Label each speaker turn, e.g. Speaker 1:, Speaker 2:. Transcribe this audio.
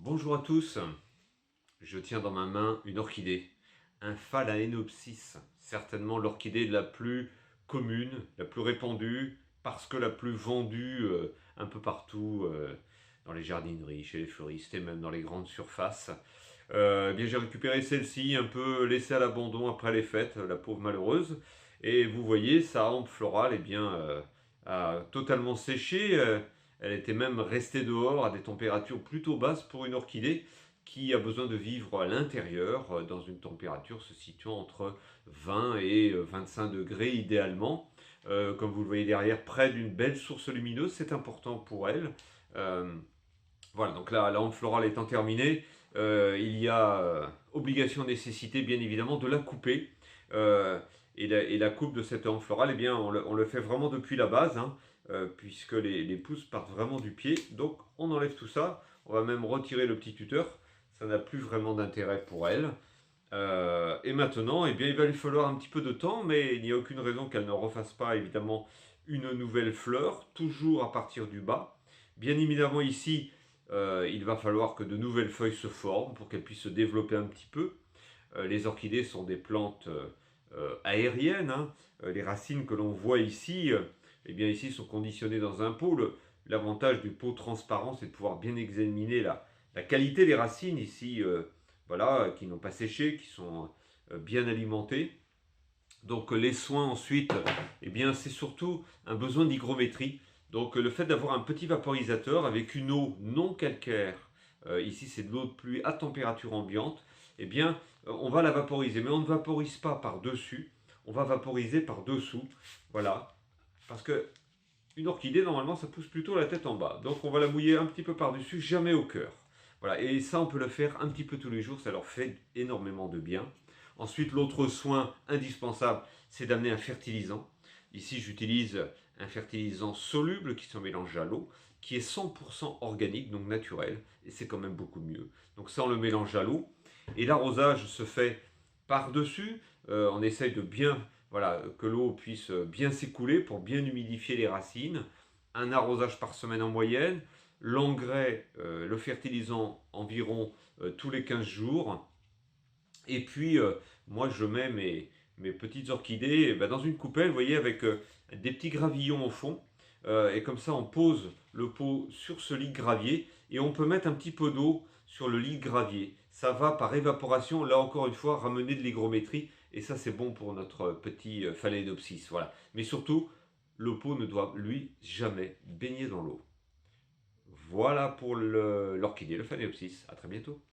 Speaker 1: Bonjour à tous, je tiens dans ma main une orchidée, un Phalaenopsis, certainement l'orchidée la plus commune, la plus répandue, parce que la plus vendue un peu partout, dans les jardineries, chez les fleuristes et même dans les grandes surfaces. Eh bien j'ai récupéré celle-ci, un peu laissée à l'abandon après les fêtes, la pauvre malheureuse, et vous voyez, sa hampe florale a totalement séché. Elle était même restée dehors à des températures plutôt basses pour une orchidée qui a besoin de vivre à l'intérieur, dans une température se situant entre 20 et 25 degrés idéalement. Comme vous le voyez derrière, près d'une belle source lumineuse, c'est important pour elle. Euh, voilà, donc là, la hampe florale étant terminée, il y a obligation, nécessité bien évidemment de la couper. Euh, et la coupe de cette hampe florale, eh bien, on le fait vraiment depuis la base, hein, puisque les pousses partent vraiment du pied. Donc on enlève tout ça, on va même retirer le petit tuteur, ça n'a plus vraiment d'intérêt pour elle. Et maintenant, eh bien, il va lui falloir un petit peu de temps, mais il n'y a aucune raison qu'elle ne refasse pas évidemment une nouvelle fleur, toujours à partir du bas. Bien évidemment ici, il va falloir que de nouvelles feuilles se forment pour qu'elles puissent se développer un petit peu. Les orchidées sont des plantes aériennes, hein. Les racines que l'on voit ici, eh bien ici sont conditionnées dans un pot. L'avantage du pot transparent, c'est de pouvoir bien examiner la qualité des racines ici, voilà, qui n'ont pas séché, qui sont bien alimentées. Donc les soins ensuite, eh bien c'est surtout un besoin d'hygrométrie. Donc le fait d'avoir un petit vaporisateur avec une eau non calcaire, ici c'est de l'eau de pluie à température ambiante, eh bien on va la vaporiser. Mais on ne vaporise pas par-dessus, on va vaporiser par-dessous. Voilà. Parce que une orchidée, normalement, ça pousse plutôt la tête en bas. Donc on va la mouiller un petit peu par-dessus, jamais au cœur. Voilà, et ça, on peut le faire un petit peu tous les jours, ça leur fait énormément de bien. Ensuite, l'autre soin indispensable, c'est d'amener un fertilisant. Ici, j'utilise un fertilisant soluble qui se mélange à l'eau, qui est 100% organique, donc naturel, et c'est quand même beaucoup mieux. Donc ça, on le mélange à l'eau, et l'arrosage se fait par-dessus. On essaye de bien, voilà, que l'eau puisse bien s'écouler pour bien humidifier les racines. Un arrosage par semaine en moyenne. L'engrais, le fertilisant environ tous les 15 jours. Et puis, moi, je mets mes petites orchidées dans une coupelle, vous voyez, avec des petits gravillons au fond. Et comme ça, on pose le pot sur ce lit de gravier et on peut mettre un petit peu d'eau sur le lit de gravier. Ça va par évaporation, là encore une fois, ramener de l'hygrométrie. Et ça, c'est bon pour notre petit phalaenopsis. Voilà. Mais surtout, le pot ne doit, lui, jamais baigner dans l'eau. Voilà pour l'orchidée, le phalaenopsis. À très bientôt.